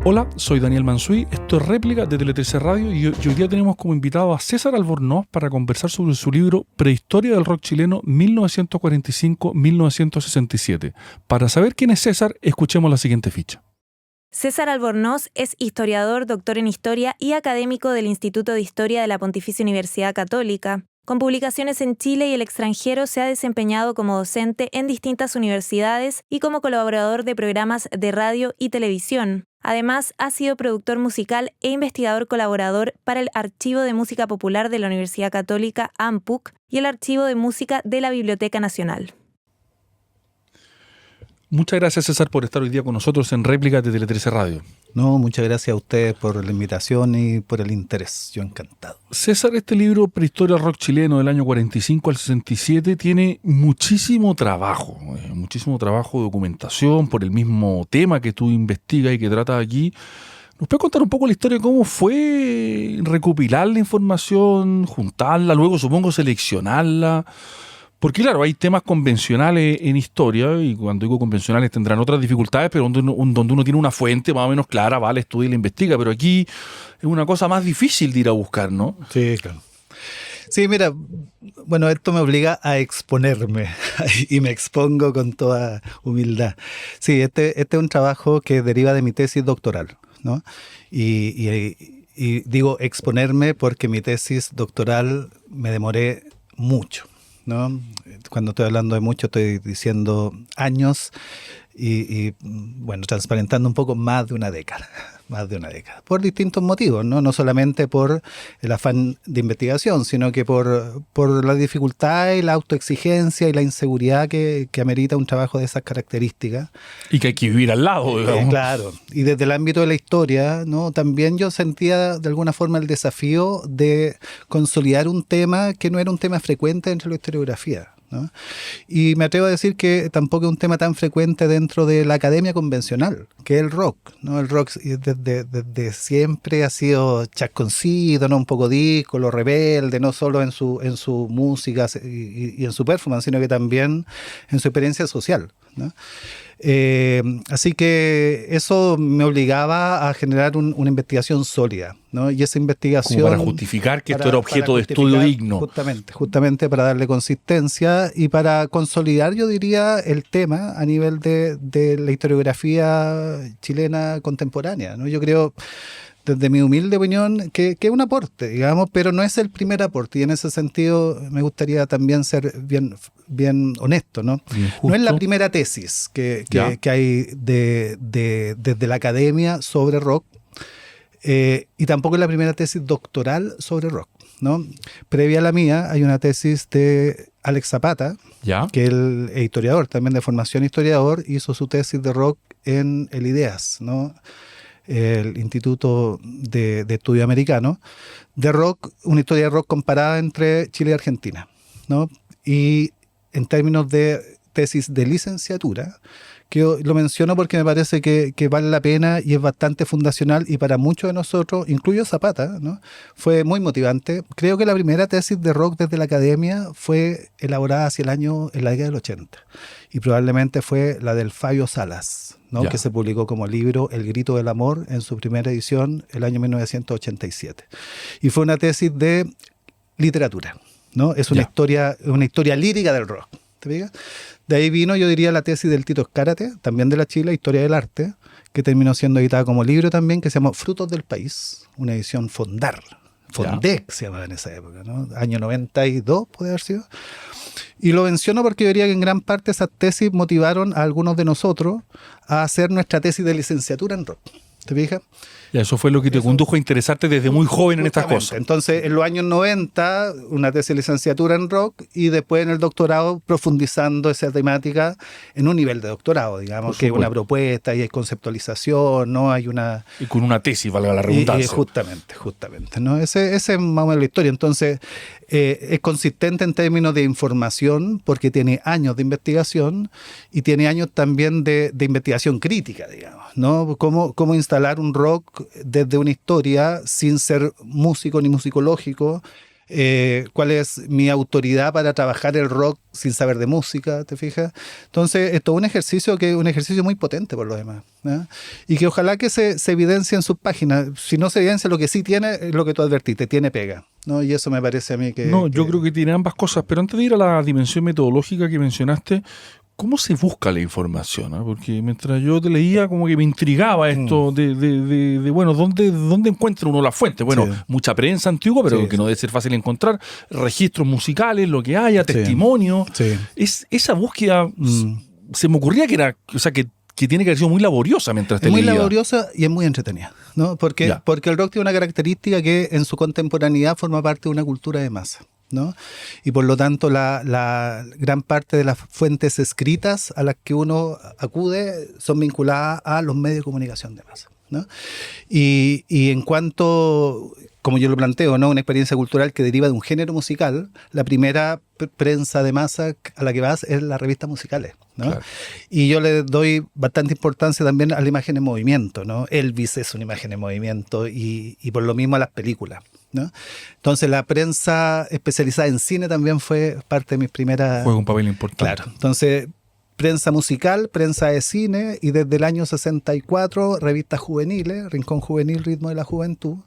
Hola, soy Daniel Mansuy, esto es Réplica de Tele13 Radio y hoy día tenemos como invitado a César Albornoz para conversar sobre su libro Prehistoria del rock chileno 1945-1967. Para saber quién es César, escuchemos la siguiente ficha. César Albornoz es historiador, doctor en Historia y académico del Instituto de Historia de la Pontificia Universidad Católica. Con publicaciones en Chile y el extranjero, se ha desempeñado como docente en distintas universidades y como colaborador de programas de radio y televisión. Además, ha sido productor musical e investigador colaborador para el Archivo de Música Popular de la Universidad Católica, AMPUC, y el Archivo de Música de la Biblioteca Nacional. Muchas gracias, César, por estar hoy día con nosotros en Réplica de Tele13 Radio. No, muchas gracias a ustedes por la invitación y por el interés. Yo encantado. César, este libro, Prehistoria del rock chileno del año 45 al 67, tiene muchísimo trabajo de documentación por el mismo tema que tú investigas y que tratas aquí. ¿Nos puedes contar un poco la historia de cómo fue recopilar la información, juntarla, luego supongo seleccionarla? Porque claro, hay temas convencionales en historia, y cuando digo convencionales tendrán otras dificultades, pero donde uno tiene una fuente más o menos clara, vale, estudia y la investiga, pero aquí es una cosa más difícil de ir a buscar, ¿no? Sí, claro. Sí, mira, bueno, esto me obliga a exponerme y me expongo con toda humildad. Sí, este es un trabajo que deriva de mi tesis doctoral, ¿no? Y digo exponerme porque mi tesis doctoral me demoré mucho, ¿no? Cuando estoy hablando de mucho estoy diciendo años y bueno, transparentando un poco más de una década, por distintos motivos, ¿no? No solamente por el afán de investigación, sino que por la dificultad y la autoexigencia y la inseguridad que amerita un trabajo de esas características. Y que hay que vivir al lado, digamos. Claro, y desde el ámbito de la historia, ¿no? También yo sentía de alguna forma el desafío de consolidar un tema que no era un tema frecuente dentro de la historiografía, ¿no? Y me atrevo a decir que tampoco es un tema tan frecuente dentro de la academia convencional, que es el rock, ¿no? El rock desde siempre ha sido chasconcito, ¿no? Un poco díscolo, rebelde, no solo en su música y en su performance, sino que también en su experiencia social, ¿no? Así que eso me obligaba a generar una investigación sólida, ¿no? Y esa investigación... Como para justificar que esto era objeto de estudio digno. Justamente para darle consistencia y para consolidar, yo diría, el tema a nivel de la historiografía chilena contemporánea, ¿no? Yo creo, desde mi humilde opinión, que es un aporte, digamos, pero no es el primer aporte, y en ese sentido me gustaría también ser bien honesto, ¿no? No es la primera tesis que hay desde la academia sobre rock, y tampoco es la primera tesis doctoral sobre rock, ¿no? Previa a la mía hay una tesis de Alex Zapata, que el historiador, también de formación historiador, hizo su tesis de rock en el IDEAS, ¿no? El Instituto de Estudio Americano, de rock, una historia de rock comparada entre Chile y Argentina, ¿no? Y en términos de tesis de licenciatura, que lo menciono porque me parece que vale la pena y es bastante fundacional, y para muchos de nosotros, incluyo Zapata, ¿no? Fue muy motivante. Creo que la primera tesis de rock desde la academia fue elaborada en la década del 80, y probablemente fue la del Fabio Salas, ¿no? Que se publicó como libro El Grito del Amor en su primera edición el año 1987. Y fue una tesis de literatura, ¿no? Es una historia lírica del rock, ¿te fijas? De ahí vino, yo diría, la tesis del Tito Escárate, también de la Chile, Historia del Arte, que terminó siendo editada como libro también, que se llamó Frutos del País, una edición Fondec se llamaba en esa época, ¿no? Año 92 puede haber sido. Y lo menciono porque yo diría que en gran parte esas tesis motivaron a algunos de nosotros a hacer nuestra tesis de licenciatura en rock. ¿Te fijas? Y eso fue lo que te condujo a interesarte desde muy joven en estas cosas. Entonces, en los años 90, una tesis de licenciatura en rock, y después en el doctorado profundizando esa temática en un nivel de doctorado, digamos, que es una propuesta y hay conceptualización, ¿no? Hay una... Y con una tesis, valga la redundancia. Y justamente, ¿no? Ese es más o menos la historia. Entonces, es consistente en términos de información porque tiene años de investigación y tiene años también de investigación crítica, digamos, ¿no? Cómo instalar un rock desde una historia sin ser músico ni musicológico, cuál es mi autoridad para trabajar el rock sin saber de música, ¿te fijas? Entonces, esto es un ejercicio que es un ejercicio muy potente por lo demás, ¿no? Y que ojalá que se evidencie en sus páginas. Si no se evidencia, lo que sí tiene es lo que tú advertiste, tiene pega, ¿no? Y eso me parece a mí que... No, yo creo que tiene ambas cosas, pero antes de ir a la dimensión metodológica que mencionaste, ¿cómo se busca la información? Porque mientras yo te leía, como que me intrigaba esto bueno, ¿dónde encuentra uno la fuente? Bueno, Sí. mucha prensa antigua, pero Sí, que no debe ser fácil encontrar, registros musicales, lo que haya, testimonios. Sí. Esa búsqueda se me ocurría que era, o sea, que tiene que haber sido muy laboriosa mientras te Es muy leía. laboriosa y es muy entretenida, ¿no? Porque el rock tiene una característica que en su contemporaneidad forma parte de una cultura de masa, ¿no? Y por lo tanto la gran parte de las fuentes escritas a las que uno acude son vinculadas a los medios de comunicación de masa, ¿no? Y en cuanto, como yo lo planteo, ¿no? Una experiencia cultural que deriva de un género musical, la primera prensa de masa a la que vas es las revistas musicales, ¿no? Claro. Y yo le doy bastante importancia también a la imagen en movimiento, ¿no? Elvis es una imagen en movimiento y por lo mismo a las películas, ¿no? Entonces la prensa especializada en cine también fue parte de mis primeras... Juega un papel importante. Claro, entonces prensa musical, prensa de cine y desde el año 64 revistas juveniles, Rincón Juvenil, Ritmo de la Juventud,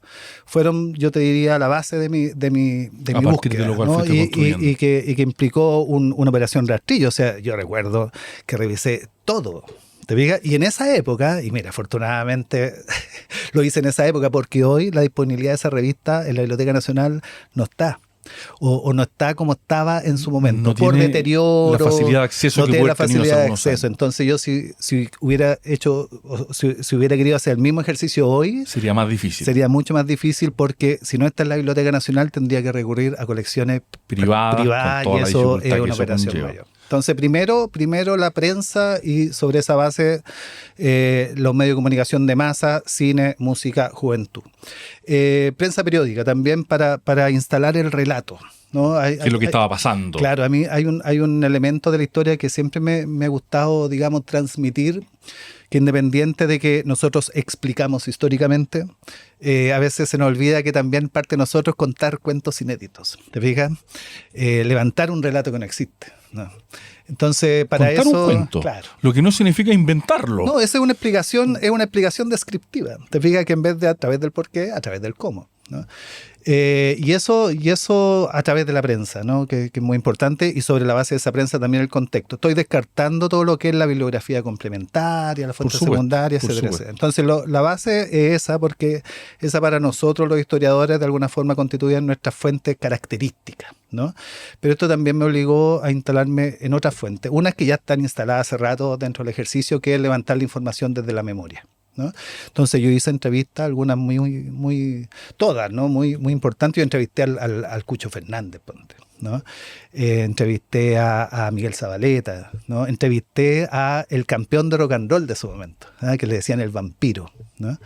fueron, yo te diría, la base de mi partir búsqueda, de lo cual ¿no? fuiste construyendo. y que implicó una operación rastrillo. O sea, yo recuerdo que revisé todo. ¿Te fijas? Y en esa época, y mira, afortunadamente lo hice en esa época porque hoy la disponibilidad de esa revista en la Biblioteca Nacional no está. O no está como estaba en su momento, No por tiene deterioro, la facilidad de acceso no que tiene puede la haber tenido hace facilidad de algunos acceso. años. Entonces yo si hubiera hecho, si hubiera querido hacer el mismo ejercicio hoy, Sería más difícil. sería mucho más difícil porque si no está en la Biblioteca Nacional tendría que recurrir a colecciones privadas, con toda y la eso dificultad es que una eso operación conlleva. mayor. Entonces primero la prensa y sobre esa base los medios de comunicación de masa, cine, música, juventud. Prensa periódica también para instalar el relato, ¿no? ¿Qué es lo que estaba pasando? Claro, a mí hay un elemento de la historia que siempre me ha gustado, digamos, transmitir, que independiente de que nosotros explicamos históricamente, a veces se nos olvida que también parte de nosotros contar cuentos inéditos, ¿te fijas? Levantar un relato que no existe, ¿no? Entonces, para Contar eso... un cuento, claro. lo que no significa inventarlo. No, esa es una explicación descriptiva. Te fijas que en vez de a través del por qué, a través del cómo, ¿no? Y eso a través de la prensa, ¿no? Que es muy importante, y sobre la base de esa prensa también el contexto. Estoy descartando todo lo que es la bibliografía complementaria, la fuente secundaria, etcétera, etcétera. Entonces la base es esa, porque esa para nosotros los historiadores de alguna forma constituyen nuestras fuentes características, ¿no? Pero esto también me obligó a instalarme en otras fuentes, unas que ya están instaladas hace rato dentro del ejercicio, que es levantar la información desde la memoria, ¿no? Entonces yo hice entrevistas, algunas todas, ¿no? Muy importantes. Yo entrevisté al Cucho Fernández, ponte, ¿no? Entrevisté a Miguel Zabaleta, ¿no? Entrevisté a el campeón de rock and roll de su momento, ¿no? Que le decían el vampiro, ¿no?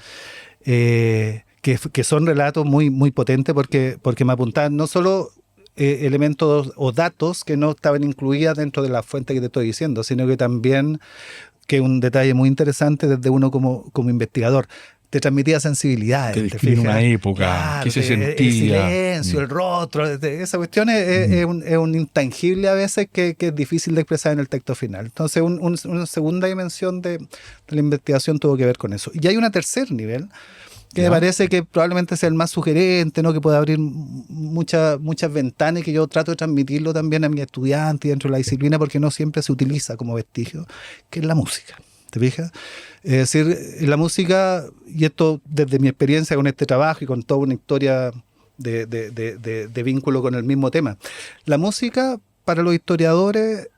Que son relatos muy potentes porque me apuntaban no solo elementos o datos que no estaban incluidas dentro de la fuente que te estoy diciendo, sino que también, que es un detalle muy interesante desde uno como investigador, te transmitía sensibilidades. Te describe una época, claro, qué se sentía. El silencio, el rostro, esa cuestión es un intangible a veces que es difícil de expresar en el texto final. Entonces una segunda dimensión de la investigación tuvo que ver con eso. Y hay un tercer nivel, que me parece que probablemente sea el más sugerente, ¿no? Que puede abrir muchas ventanas, y que yo trato de transmitirlo también a mis estudiantes dentro de la disciplina, porque no siempre se utiliza como vestigio, que es la música. ¿Te fijas? Es decir, la música, y esto desde mi experiencia con este trabajo y con toda una historia de vínculo con el mismo tema, la música para los historiadores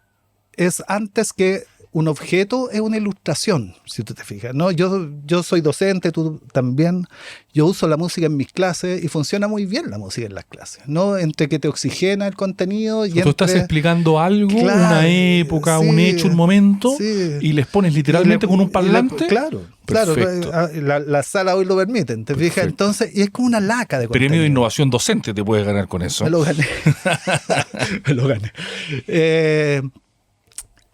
es antes que un objeto, es una ilustración, si tú te fijas, ¿no? Yo soy docente, tú también. Yo uso la música en mis clases y funciona muy bien la música en las clases, ¿no? Entre que te oxigena el contenido y tú estás explicando algo, claro, una época, sí, un hecho, un momento, sí, y les pones literalmente con un parlante. Claro, Perfecto. la sala hoy lo permiten, ¿te fijas? Entonces, y es como una laca de contenido. Premio de innovación docente te puedes ganar con eso. Me lo gané. Me lo gané.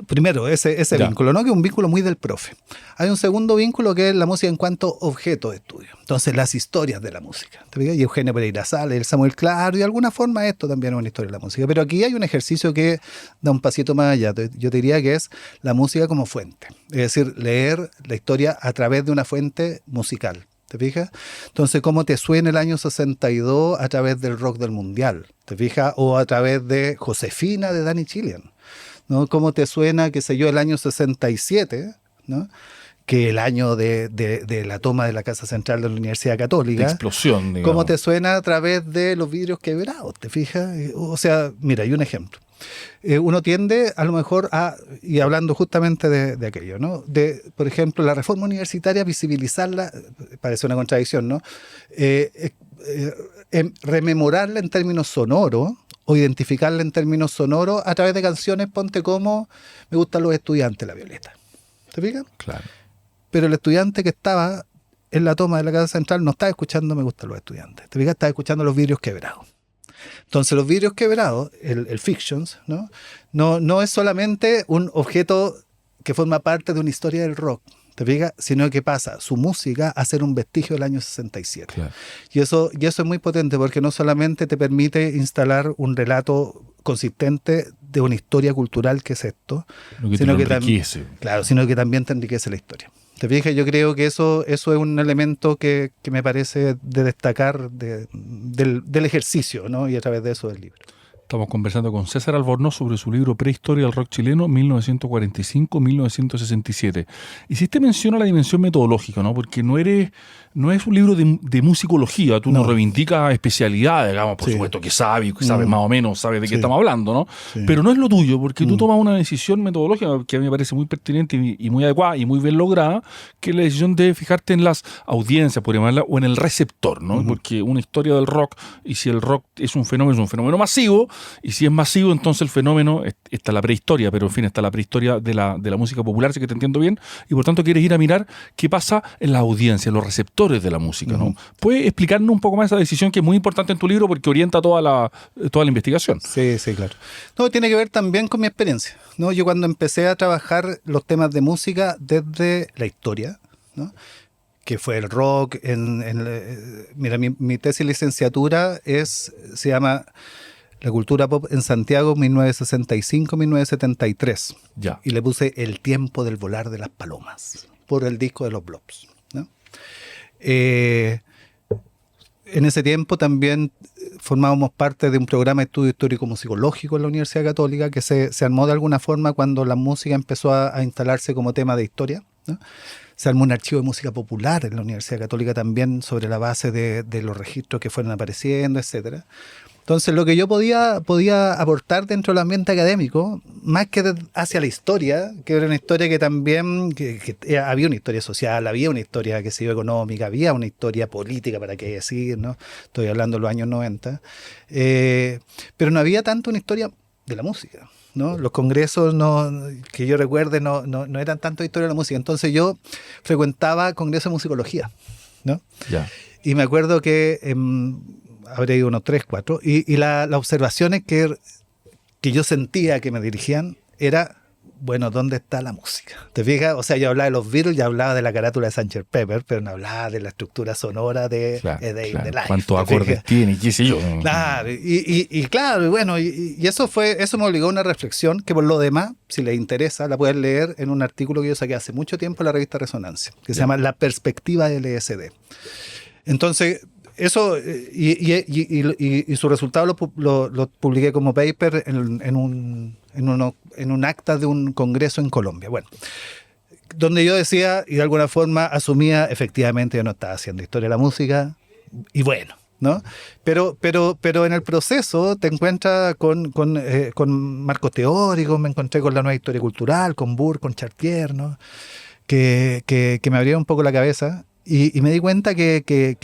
Primero, ese vínculo, ¿no? Que es un vínculo muy del profe. Hay un segundo vínculo que es la música en cuanto objeto de estudio. Entonces, las historias de la música. ¿Te fijas? Y Eugenio Pereira Sala, el Samuel Claro, y de alguna forma esto también es una historia de la música. Pero aquí hay un ejercicio que da un pasito más allá. Yo te diría que es la música como fuente. Es decir, leer la historia a través de una fuente musical. ¿Te fijas? Entonces, ¿cómo te suena el año 62 a través del rock del mundial? ¿Te fijas? O a través de Josefina de Danny Chilean, ¿no? ¿Cómo te suena, qué sé yo, el año 67, ¿no? Que el año de la toma de la Casa Central de la Universidad Católica? De explosión, digamos. ¿Cómo te suena a través de los vidrios quebrados? ¿Te fijas? O sea, mira, hay un ejemplo. Uno tiende a lo mejor a, y hablando justamente de aquello, ¿no? De, por ejemplo, la reforma universitaria, visibilizarla, parece una contradicción, ¿no? Rememorarla en términos sonoros, o identificarla en términos sonoros a través de canciones, ponte como Me gustan los estudiantes, La Violeta. ¿Te fijas? Claro. Pero el estudiante que estaba en la toma de la Casa Central no estaba escuchando Me gustan los estudiantes. ¿Te fijas? Estaba escuchando Los vidrios quebrados. Entonces, Los vidrios quebrados, el Fictions, ¿no? No es solamente un objeto que forma parte de una historia del rock, ¿te fijas? Sino que pasa su música a ser un vestigio del año 67. Claro. Y eso es muy potente porque no solamente te permite instalar un relato consistente de una historia cultural que es esto, sino que también te enriquece la historia. ¿Te fijas? Yo creo que eso es un elemento que me parece de destacar del ejercicio, ¿no? Y a través de eso del libro. Estamos conversando con César Albornoz sobre su libro Prehistoria del rock chileno 1945-1967. Hiciste mención a la dimensión metodológica, ¿no? Porque no es un libro de musicología, tú no reivindicas especialidades, digamos, por supuesto que sabes más o menos, sabes de qué estamos hablando, ¿no? Sí. Pero no es lo tuyo, porque tú tomas una decisión metodológica que a mí me parece muy pertinente y muy adecuada y muy bien lograda, que es la decisión de fijarte en las audiencias, por llamarla, o en el receptor, ¿no? Porque una historia del rock, y si el rock es un fenómeno masivo, y si es masivo, entonces el fenómeno, está la prehistoria, pero en fin, está la prehistoria de la música popular, si que te entiendo bien, y por tanto quieres ir a mirar qué pasa en la audiencia, en los receptores de la música, ¿no? ¿Puedes explicarnos un poco más esa decisión que es muy importante en tu libro porque orienta toda la investigación? Sí, claro. No, tiene que ver también con mi experiencia, ¿no? Yo cuando empecé a trabajar los temas de música desde la historia, ¿no? Que fue el rock, mira, mi tesis de licenciatura se llama La cultura pop en Santiago 1965-1973. Ya. Y le puse El tiempo del volar de las palomas, por el disco de los Blobs, ¿no? En ese tiempo también formábamos parte de un programa de estudio histórico-musicológico en la Universidad Católica que se armó de alguna forma cuando la música empezó a instalarse como tema de historia, ¿no? Se armó un archivo de música popular en la Universidad Católica también sobre la base de los registros que fueron apareciendo, etcétera. Entonces, lo que yo podía aportar dentro del ambiente académico, más que hacia la historia, que era una historia que también, que había una historia social, había una historia, qué sé yo, económica, había una historia política, para qué decir, ¿no? Estoy hablando de los años 90. Pero no había tanto una historia de la música, ¿no? Los congresos, que yo recuerde, no eran tanto historia de la música. Entonces, yo frecuentaba congresos de musicología, ¿no? Ya. Y me acuerdo que habré ido unos 3, 4, y las observaciones que yo sentía que me dirigían era, bueno, ¿dónde está la música? ¿Te fijas? O sea, yo hablaba de los Beatles, ya hablaba de la carátula de Sgt. Pepper, pero no hablaba de la estructura sonora de Life. ¿Cuántos acordes tiene? ¿Qué sé yo? Claro, y claro, y bueno, y eso me obligó a una reflexión que por lo demás, si les interesa, la pueden leer en un artículo que yo saqué hace mucho tiempo en la revista Resonancia, que se llama La perspectiva del LSD. Entonces, eso, y su resultado lo publiqué como paper en un acta de un congreso en Colombia. Bueno, donde yo decía, y de alguna forma asumía, efectivamente yo no estaba haciendo historia de la música, y bueno, ¿no? Pero en el proceso te encuentras con marcos teóricos, me encontré con la nueva historia cultural, con Burke, con Chartier, ¿no? Que me abrieron un poco la cabeza. Y me di cuenta que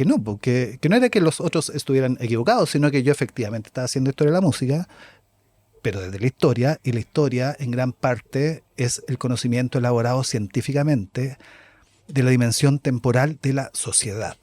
no era que los otros estuvieran equivocados, sino que yo efectivamente estaba haciendo historia de la música, pero desde la historia, y la historia en gran parte es el conocimiento elaborado científicamente de la dimensión temporal de la sociedad.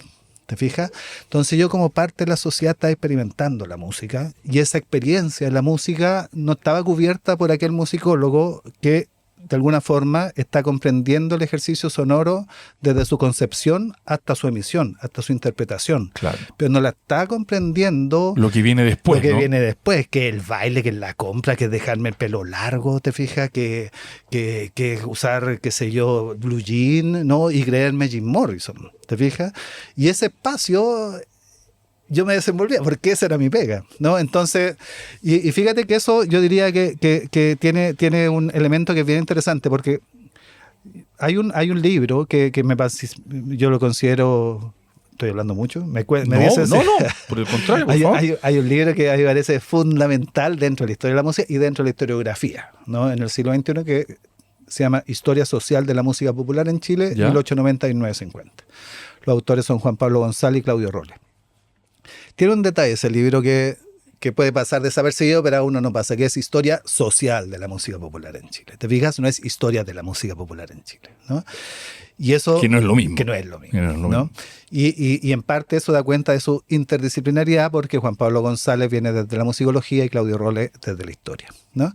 ¿Te fijas? Entonces yo como parte de la sociedad estaba experimentando la música, y esa experiencia de la música no estaba cubierta por aquel musicólogo que de alguna forma, está comprendiendo el ejercicio sonoro desde su concepción hasta su emisión, hasta su interpretación. Claro. Pero no la está comprendiendo Lo que viene después, lo que ¿no? viene después, que el baile, que es la compra, que es dejarme el pelo largo, ¿te fijas? Que usar, qué sé yo, blue jean, ¿no? Y creerme Jim Morrison, ¿te fijas? Y ese espacio yo me desenvolvía, porque esa era mi pega, ¿no? Entonces, y fíjate que eso yo diría que tiene un elemento que es bien interesante, porque hay un libro que yo lo considero... Estoy hablando mucho. No, por el contrario, por favor. Hay un libro que a mí me parece fundamental dentro de la historia de la música y dentro de la historiografía, ¿no? En el siglo XXI, que se llama Historia Social de la Música Popular en Chile, 1890-1950. Los autores son Juan Pablo González y Claudio Rolle. Tiene un detalle ese libro que puede pasar desapercibido, pero a uno no pasa, que es historia social de la música popular en Chile. ¿Te fijas? No es historia de la música popular en Chile, ¿no? Y eso, que no es lo mismo. Que no es lo mismo, ¿no? Y en parte eso da cuenta de su interdisciplinariedad, porque Juan Pablo González viene desde la musicología y Claudio Rolle desde la historia, ¿no?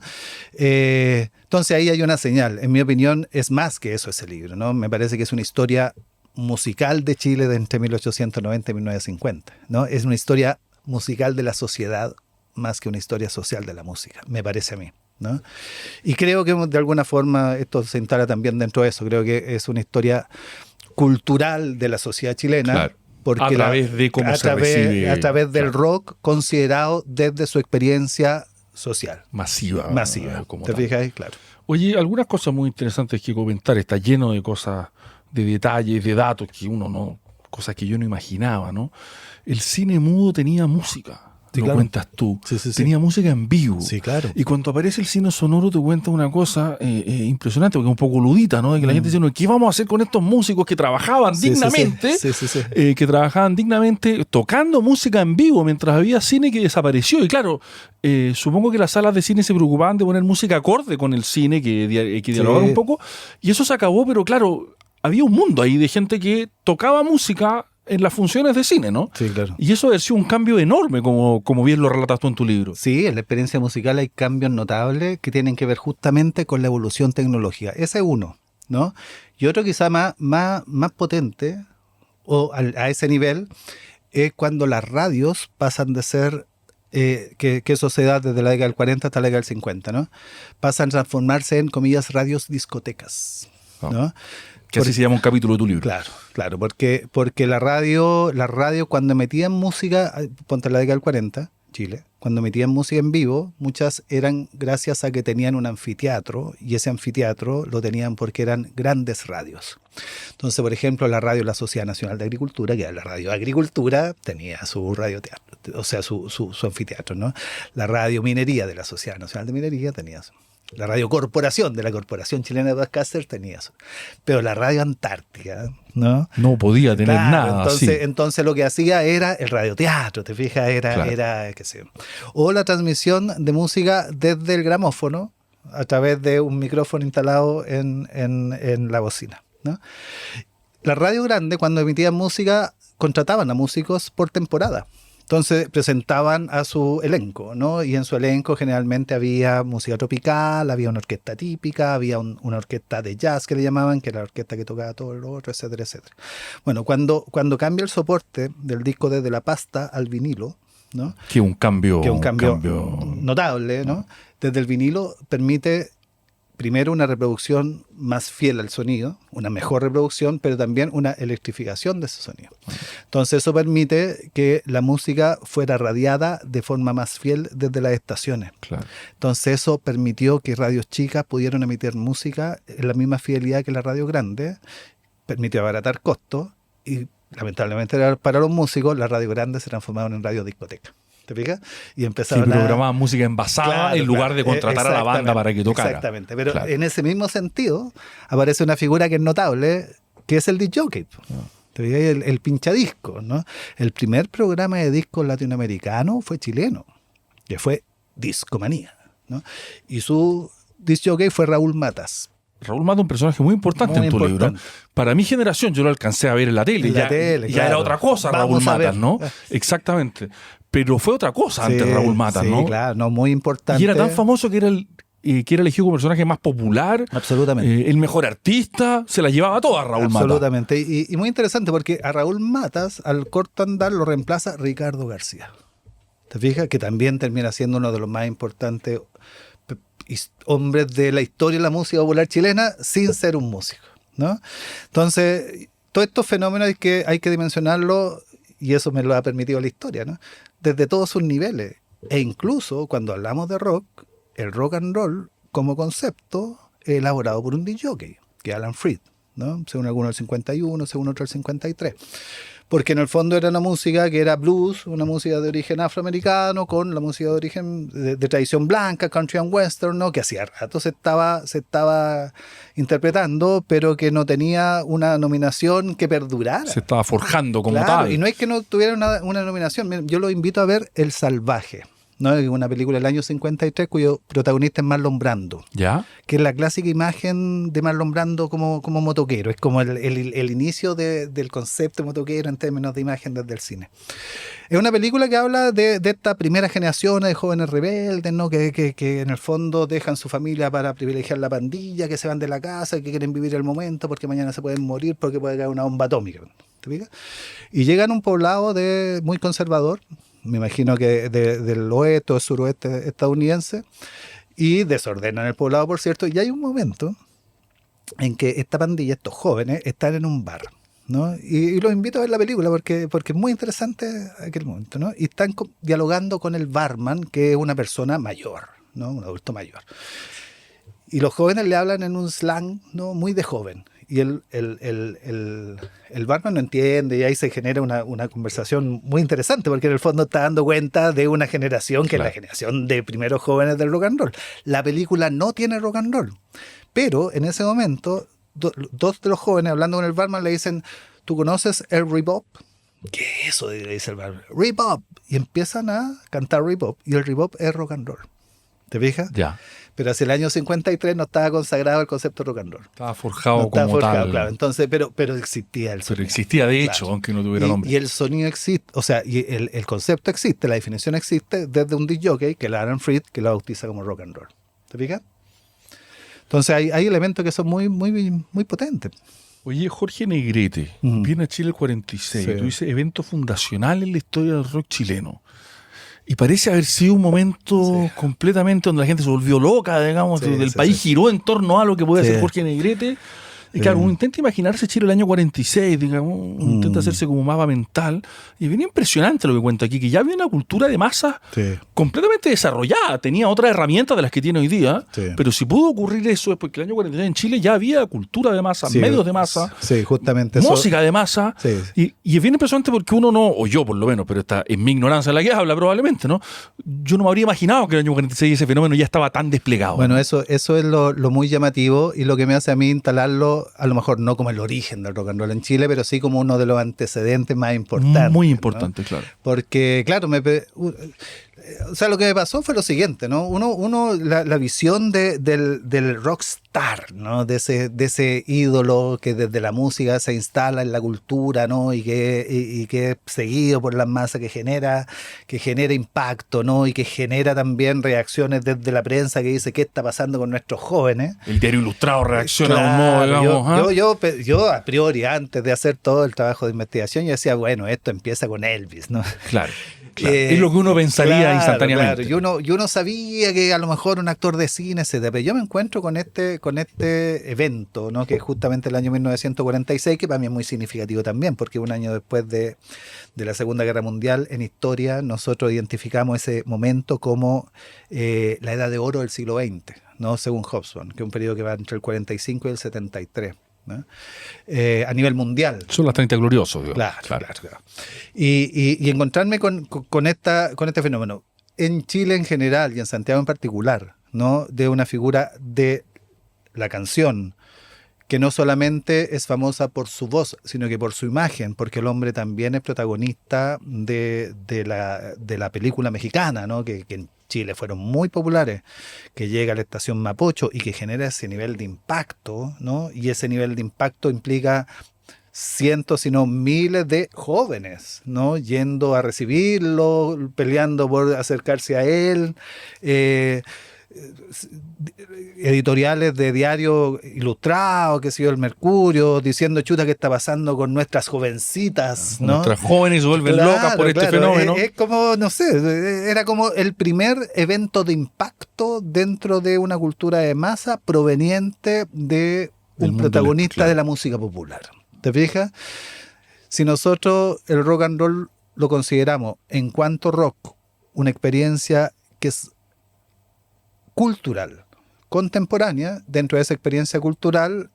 Entonces ahí hay una señal. En mi opinión, es más que eso ese libro, ¿no? Me parece que es una historia musical de Chile de entre 1890 y 1950, ¿no? Es una historia musical de la sociedad más que una historia social de la música, me parece a mí, ¿no? Y creo que de alguna forma esto se instala también dentro de eso. Creo que es una historia cultural de la sociedad chilena. Claro. Porque a través de cómo se recibe. A través del rock considerado desde su experiencia social. Masiva. Como ¿Te fijas? Claro. Oye, algunas cosas muy interesantes que comentar. Está lleno de cosas, de detalles, de datos que uno no... Cosas que yo no imaginaba, ¿no? El cine mudo tenía música. Sí, lo claro. cuentas tú. Sí. Tenía música en vivo. Sí, claro. Y cuando aparece el cine sonoro te cuenta una cosa impresionante, porque es un poco ludita, ¿no? De que la gente dice, ¿qué vamos a hacer con estos músicos que trabajaban dignamente? Que trabajaban dignamente tocando música en vivo mientras había cine que desapareció. Y claro, supongo que las salas de cine se preocupaban de poner música acorde con el cine, que dialogar un poco. Y eso se acabó, pero claro, había un mundo ahí de gente que tocaba música en las funciones de cine, ¿no? Sí, claro. Y eso ha sido un cambio enorme, como bien lo relatas tú en tu libro. Sí, en la experiencia musical hay cambios notables que tienen que ver justamente con la evolución tecnológica. Ese es uno, ¿no? Y otro quizá más potente, o a ese nivel, es cuando las radios pasan de ser, que eso se da desde la década del 40 hasta la década del 50, ¿no? Pasan a transformarse en, comillas, radios discotecas, ¿no? Que así se llama un capítulo de tu libro. Claro, porque la radio cuando metían música, ponte la década del 40, Chile, cuando metían música en vivo, muchas eran gracias a que tenían un anfiteatro, y ese anfiteatro lo tenían porque eran grandes radios. Entonces, por ejemplo, la radio de la Sociedad Nacional de Agricultura, que era la radio de Agricultura, tenía su radioteatro, o sea, su anfiteatro, ¿no? La radio Minería de la Sociedad Nacional de Minería tenía eso. La radio Corporación de la Corporación Chilena de Broadcasters tenía eso. Pero la radio Antártica, ¿no? No podía tener nada. Entonces lo que hacía era el radioteatro, ¿te fijas? Era qué sé yo. O la transmisión de música desde el gramófono a través de un micrófono instalado en la bocina, ¿no? La radio grande, cuando emitían música, contrataban a músicos por temporada. Entonces presentaban a su elenco, ¿no? Y en su elenco generalmente había música tropical, había una orquesta típica, había una orquesta de jazz que le llamaban, que era la orquesta que tocaba todo lo otro, etcétera, etcétera. Bueno, cuando cambia el soporte del disco desde la pasta al vinilo, ¿no? Que un cambio notable, ¿no? Desde el vinilo permite primero una reproducción más fiel al sonido, una mejor reproducción, pero también una electrificación de ese sonido. Entonces eso permite que la música fuera radiada de forma más fiel desde las estaciones. Claro. Entonces eso permitió que radios chicas pudieran emitir música en la misma fidelidad que la radio grande, permitió abaratar costos y lamentablemente para los músicos las radios grandes se transformaron en radio discoteca. ¿Te fijas? Y empezaron programaban música envasada en lugar de contratar a la banda para que tocara. Exactamente, pero en ese mismo sentido aparece una figura que es notable, que es el disc jockey. ¿Te fijas? El pinchadisco, ¿no? El primer programa de discos latinoamericano fue chileno, que fue Discomanía, ¿no? Y su disc jockey fue Raúl Matas. Raúl Matas, un personaje muy importante en tu libro. Para mi generación, yo lo alcancé a ver en la tele. Ya era otra cosa Raúl Matas, ¿no? Exactamente. Pero fue otra cosa antes Raúl Matas, ¿no? Sí, claro, no, muy importante. Y era tan famoso que era que era elegido como personaje más popular, Absolutamente. el mejor artista, se la llevaba toda Raúl Matas. Absolutamente. Y muy interesante porque a Raúl Matas, al corto andar, lo reemplaza Ricardo García. ¿Te fijas? Que también termina siendo uno de los más importantes hombres de la historia de la música popular chilena sin ser un músico, ¿no? Entonces, todos estos fenómenos hay que dimensionarlo, y eso me lo ha permitido la historia, ¿no? Desde todos sus niveles. E incluso cuando hablamos de rock, el rock and roll como concepto elaborado por un DJ, que es Alan Freed, ¿no? Según algunos el 51, según otros el 53. Porque en el fondo era una música que era blues, una música de origen afroamericano, con la música de origen de tradición blanca, country and western, ¿no? Que hacía rato se estaba interpretando, pero que no tenía una nominación que perdurara. Se estaba forjando como Claro, tal. y no es que no tuviera una nominación. Miren, yo lo invito a ver El Salvaje, ¿no? Una película del año 53 cuyo protagonista es Marlon Brando, ¿Ya? que es la clásica imagen de Marlon Brando como motoquero. Es como el inicio del concepto motoquero en términos de imagen desde el cine. Es una película que habla de esta primera generación de jóvenes rebeldes, ¿no? Que en el fondo dejan su familia para privilegiar la pandilla, que se van de la casa, que quieren vivir el momento porque mañana se pueden morir porque puede caer una bomba atómica. ¿Te fijas? Y llegan a un poblado muy conservador, me imagino que del oeste o suroeste estadounidense, y desordenan el poblado, por cierto, y hay un momento en que esta pandilla, estos jóvenes, están en un bar, ¿no? Y los invito a ver la película porque es muy interesante aquel momento, ¿no? Y están dialogando con el barman, que es una persona mayor, ¿no? Un adulto mayor. Y los jóvenes le hablan en un slang, ¿no? Muy de joven. Y el barman no entiende, y ahí se genera una conversación muy interesante, porque en el fondo está dando cuenta de una generación que es la generación de primeros jóvenes del rock and roll. La película no tiene rock and roll, pero en ese momento dos de los jóvenes hablando con el barman le dicen: ¿tú conoces el rebop? ¿Qué es eso? Le dice el barman. Rebop. Y empiezan a cantar rebop, y el rebop es rock and roll. ¿Te fijas? Ya. Pero hacia el año 53 no estaba consagrado el concepto rock and roll. Estaba forjado No estaba como forjado, tal. claro. Entonces, pero existía el sonido. Pero existía de hecho, Claro. aunque no tuviera nombre. Y el sonido existe, o sea, y el concepto existe, la definición existe desde un disc jockey, que es Aaron Freed, que lo bautiza como rock and roll. ¿Te fijas? Entonces hay elementos que son muy, muy, muy potentes. Oye, Jorge Negrete, viene a Chile el 46. Sí. Tú dices evento fundacional en la historia del rock chileno. Y parece haber sido un momento completamente donde la gente se volvió loca, digamos, donde el país giró en torno a lo que podía hacer Jorge Negrete. Y claro, uno intenta imaginarse Chile el año 46, digamos, uno intenta hacerse como mapa mental. Y es bien impresionante lo que cuenta aquí, que ya había una cultura de masa completamente desarrollada. Tenía otras herramientas de las que tiene hoy día, pero si pudo ocurrir eso es porque el año 46 en Chile ya había cultura de masa, medios de masa, justamente música de masa. Y es bien impresionante porque uno no, o yo por lo menos, pero está en mi ignorancia la que habla probablemente, ¿no? Yo no me habría imaginado que el año 46 ese fenómeno ya estaba tan desplegado. Bueno, eso es lo muy llamativo y lo que me hace a mí instalarlo, a lo mejor no como el origen del rock and roll en Chile, pero sí como uno de los antecedentes más importantes. Muy importante, ¿no? Claro. Porque, claro, o sea, lo que me pasó fue lo siguiente, ¿no? La visión del rockstar, ¿no? De ese ídolo que desde la música se instala en la cultura, ¿no? Y que es seguido por las masas, que genera impacto, ¿no? Y que genera también reacciones desde la prensa que dice qué está pasando con nuestros jóvenes. El diario Ilustrado reacciona de un modo, digamos. Yo a priori, antes de hacer todo el trabajo de investigación, yo decía, bueno, esto empieza con Elvis, ¿no? Claro. Es lo que uno pensaría instantáneamente. Claro. Y uno sabía que a lo mejor un actor de cine, etc. Pero yo me encuentro con este evento, ¿no? Que es justamente el año 1946, que para mí es muy significativo también, porque un año después de la Segunda Guerra Mundial, en historia, nosotros identificamos ese momento como la edad de oro del siglo XX, ¿no? Según Hobsbawm, que es un periodo que va entre el 45 y el 73. ¿no? A nivel mundial. Son las 30 gloriosos. Digo. Claro. Y encontrarme con este fenómeno en Chile en general y en Santiago en particular, ¿no? De una figura de la canción que no solamente es famosa por su voz, sino que por su imagen, porque el hombre también es protagonista de la película mexicana, ¿no? Que en Chile fueron muy populares, que llega a la estación Mapocho y que genera ese nivel de impacto, ¿no? Y ese nivel de impacto implica cientos, si no miles de jóvenes, ¿no? Yendo a recibirlo, peleando por acercarse a él. editoriales de diario ilustrado, que sé yo, el Mercurio, diciendo chuta, ¿qué está pasando con nuestras jovencitas? ¿No? Nuestras jóvenes se vuelven locas por este fenómeno. Es como, no sé, era como el primer evento de impacto dentro de una cultura de masa proveniente de un protagonista de la música popular. ¿Te fijas? Si nosotros el rock and roll lo consideramos en cuanto rock una experiencia que es cultural, contemporánea, dentro de esa experiencia cultural,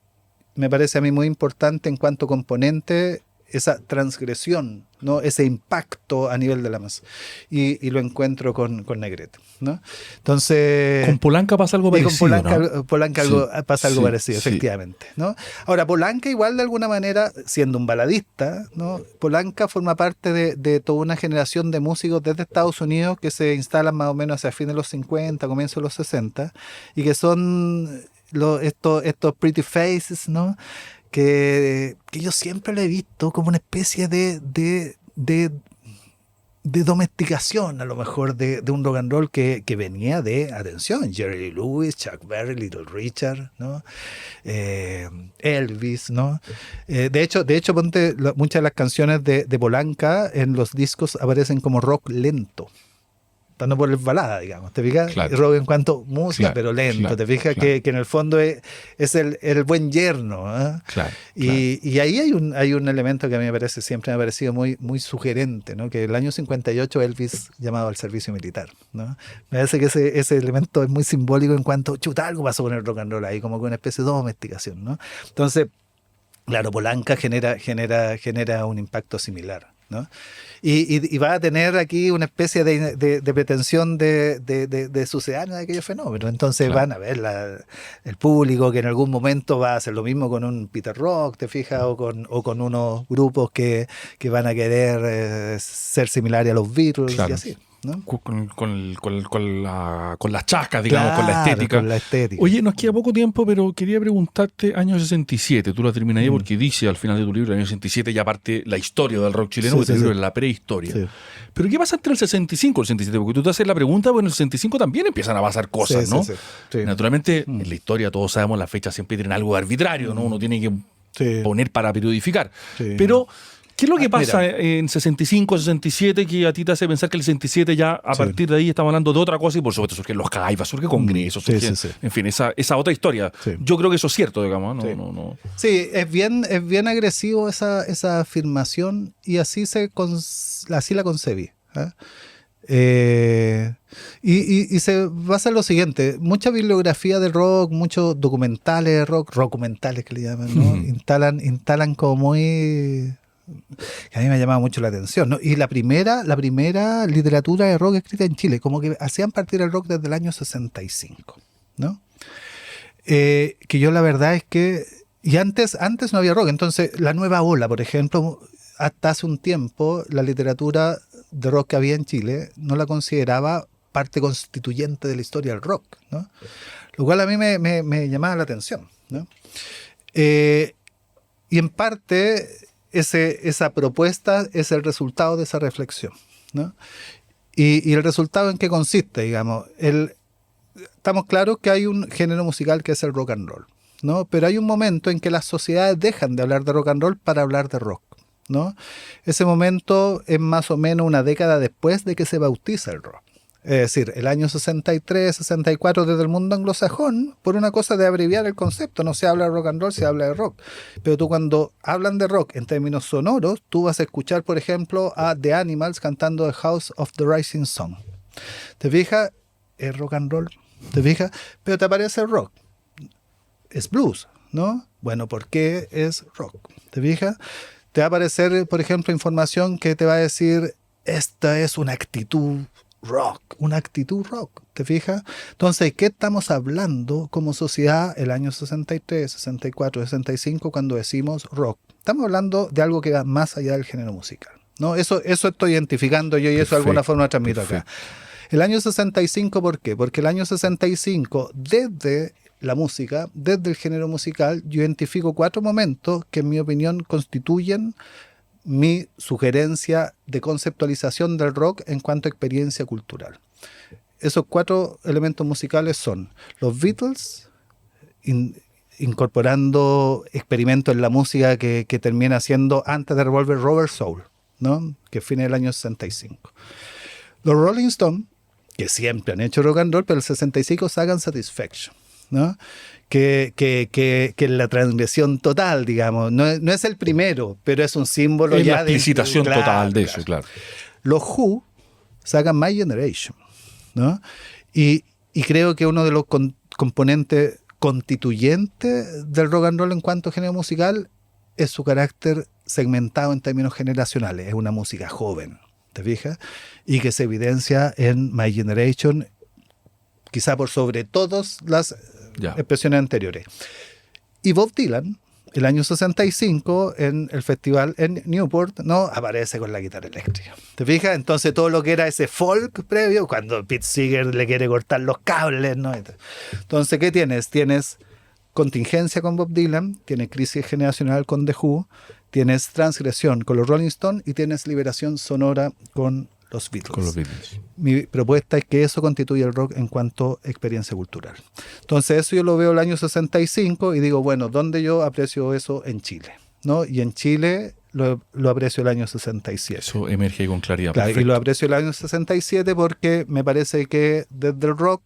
me parece a mí muy importante en cuanto componente esa transgresión, ¿no? Ese impacto a nivel de la masa. Y lo encuentro con Negrete, ¿no? Entonces... Con Polanca pasa algo parecido, con Polanca pasa algo parecido, efectivamente, ¿no? Ahora, Polanca igual de alguna manera, siendo un baladista, ¿no? Polanca forma parte de toda una generación de músicos desde Estados Unidos que se instalan más o menos hacia fines de los 50, comienzos de los 60, y que son estos pretty faces, ¿no? Que yo siempre lo he visto como una especie de domesticación, a lo mejor, de un rock and roll que venía de, atención, Jerry Lee Lewis, Chuck Berry, Little Richard, ¿no? Elvis, ¿no? De hecho, ponte, muchas de las canciones de Polanca en los discos aparecen como rock lento. No por el balada, digamos, ¿te fijas? Claro. Rock en cuanto música, Claro, pero lento, claro, ¿te fijas? claro. Que en el fondo es el buen yerno, ¿eh? Claro, Y ahí hay un elemento que a mí siempre me ha parecido muy, muy sugerente, ¿no? Que el año 58 Elvis llamado al servicio militar, ¿no? Me parece que ese elemento es muy simbólico en cuanto, chuta, algo pasó con el rock and roll ahí, como con una especie de domesticación, ¿no? Entonces, claro, Polanca genera un impacto similar, ¿no? Y va a tener aquí una especie de pretensión de sucedáneo de aquellos fenómenos. Entonces van a ver el público que en algún momento va a hacer lo mismo con un Peter Rock, ¿te fijas? O con unos grupos que van a querer ser similares a los Beatles, claro, y así, ¿no? Con las chascas, digamos, claro, con la estética. Oye, nos queda poco tiempo, pero quería preguntarte, año 67, tú la terminas ahí porque dice al final de tu libro, el año 67, ya parte la historia del rock chileno, porque tu libro es la prehistoria. Sí. Pero ¿qué pasa entre el 65 y el 67? Porque tú te haces la pregunta, bueno, en el 65 también empiezan a pasar cosas, ¿no? Sí. Naturalmente, en la historia todos sabemos, las fechas siempre tienen algo de arbitrario, ¿no? Uno tiene que poner para periodificar. Sí. Pero... ¿qué es lo que pasa en 65, 67 que a ti te hace pensar que el 67 ya a partir de ahí estamos hablando de otra cosa y por supuesto surgen los caivas, surge congresos, en fin, esa otra historia. Sí. Yo creo que eso es cierto, digamos. No. Sí, es bien agresivo esa afirmación y así la concebí. Y se basa en lo siguiente: mucha bibliografía de rock, muchos documentales de rock, rockumentales que le llaman, ¿no? Instalan como muy... que a mí me ha llamado mucho la atención, ¿no? Y la primera literatura de rock escrita en Chile, como que hacían partir el rock desde el año 65, ¿no? Que yo la verdad es que... y antes no había rock, entonces la nueva ola, por ejemplo, hasta hace un tiempo la literatura de rock que había en Chile no la consideraba parte constituyente de la historia del rock, ¿no? Lo cual a mí me llamaba la atención, ¿no? Y en parte... esa propuesta es el resultado de esa reflexión, ¿no? Y el resultado en qué consiste, digamos. Estamos claros que hay un género musical que es el rock and roll, ¿no? Pero hay un momento en que las sociedades dejan de hablar de rock and roll para hablar de rock, ¿no? Ese momento es más o menos una década después de que se bautiza el rock. Es decir, el año 63, 64 desde el mundo anglosajón, por una cosa de abreviar el concepto, no se habla de rock and roll, se habla de rock. Pero tú cuando hablan de rock en términos sonoros, tú vas a escuchar, por ejemplo, a The Animals cantando The House of the Rising Sun. ¿Te fijas? Es rock and roll, ¿te fijas? Pero te aparece el rock. Es blues, ¿no? Bueno, ¿por qué es rock? ¿Te fijas? Te va a aparecer, por ejemplo, información que te va a decir, esta es una actitud rock, ¿te fijas? Entonces, ¿qué estamos hablando como sociedad el año 63, 64, 65 cuando decimos rock? Estamos hablando de algo que va más allá del género musical, ¿no? Eso estoy identificando yo y eso de alguna forma transmito acá. El año 65, ¿por qué? Porque el año 65, desde la música, desde el género musical, yo identifico 4 momentos que en mi opinión constituyen mi sugerencia de conceptualización del rock en cuanto a experiencia cultural. esos 4 elementos musicales son los Beatles, incorporando experimentos en la música que termina siendo antes de Revolver Rubber Soul, ¿no? Que fue en el año 65. Los Rolling Stones, que siempre han hecho rock and roll, pero el 65 sacan Satisfaction, ¿no? Que es la transgresión total, digamos. No es el primero, pero es un símbolo es ya la explicitación de total de eso, claro. Los Who sacan My Generation, ¿no? Y creo que uno de los componentes constituyentes del rock and roll en cuanto a género musical es su carácter segmentado en términos generacionales. Es una música joven, ¿te fijas? Y que se evidencia en My Generation, quizá por sobre todas las expresiones anteriores. Y Bob Dylan, el año 65, en el festival en Newport, ¿no? Aparece con la guitarra eléctrica. ¿Te fijas? Entonces todo lo que era ese folk previo, cuando Pete Seeger le quiere cortar los cables, ¿no? Entonces, ¿qué tienes? Tienes contingencia con Bob Dylan, tienes crisis generacional con The Who, tienes transgresión con los Rolling Stones y tienes liberación sonora con los Beatles. Mi propuesta es que eso constituye el rock en cuanto a experiencia cultural. Entonces eso yo lo veo el año 65 y digo, bueno, ¿dónde yo aprecio eso? En Chile, ¿no? Y en Chile lo aprecio el año 67. Eso emerge con claridad. Claro, y lo aprecio el año 67 porque me parece que desde el rock,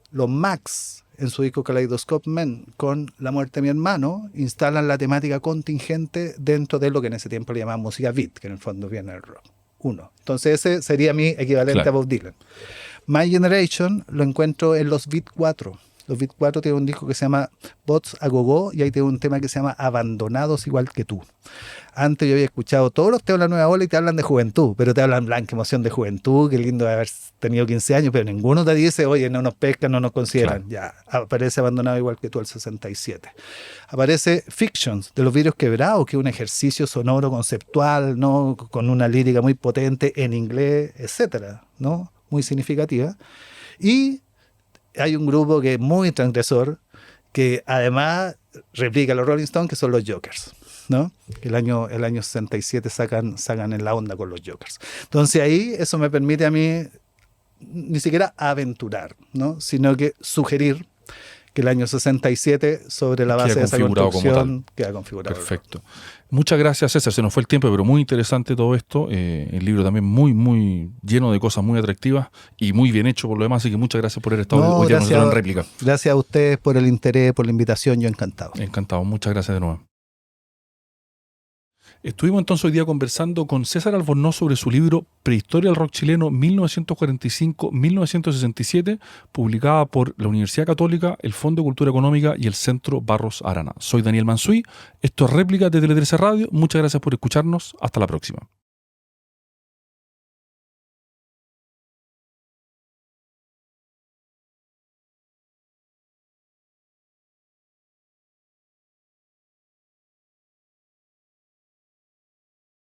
los Max, en su disco Kaleidoscope Man, con La muerte de mi hermano, instalan la temática contingente dentro de lo que en ese tiempo le llamaban música beat, que en el fondo viene del rock. Entonces ese sería mi equivalente a Bob Dylan. My Generation lo encuentro en los Beat 4. Los Beat 4 tienen un disco que se llama Bots a Gogo y ahí tiene un tema que se llama Abandonados igual que tú. Antes yo había escuchado todos los temas de la nueva ola y te hablan de juventud, pero te hablan blanca emoción de juventud, qué lindo de haber tenido 15 años, pero ninguno te dice, oye, no nos pescan, no nos consideran. Claro. Ya, aparece Abandonado igual que tú el 67. Aparece Fictions, de los Vidrios Quebrados, que es un ejercicio sonoro conceptual, ¿no? Con una lírica muy potente en inglés, etcétera, ¿no? Muy significativa. Y hay un grupo que es muy transgresor, que además replica a los Rolling Stones, que son los Jokers, ¿no? El año 67 sacan en la onda con los Jokers. Entonces ahí eso me permite a mí ni siquiera aventurar, ¿no? Sino que sugerir que el año 67, sobre la base de esa construcción, queda configurado. Perfecto. Muchas gracias, César. Se nos fue el tiempo, pero muy interesante todo esto. El libro también muy, muy lleno de cosas muy atractivas y muy bien hecho por lo demás. Así que muchas gracias por haber estado hoy día nosotros en réplica. Gracias a ustedes por el interés, por la invitación. Yo encantado. Encantado. Muchas gracias de nuevo. Estuvimos entonces hoy día conversando con César Albornoz sobre su libro Prehistoria del Rock Chileno 1945-1967, publicada por la Universidad Católica, el Fondo de Cultura Económica y el Centro Barros Arana. Soy Daniel Mansuy, esto es Réplica de Tele 13 Radio. Muchas gracias por escucharnos. Hasta la próxima.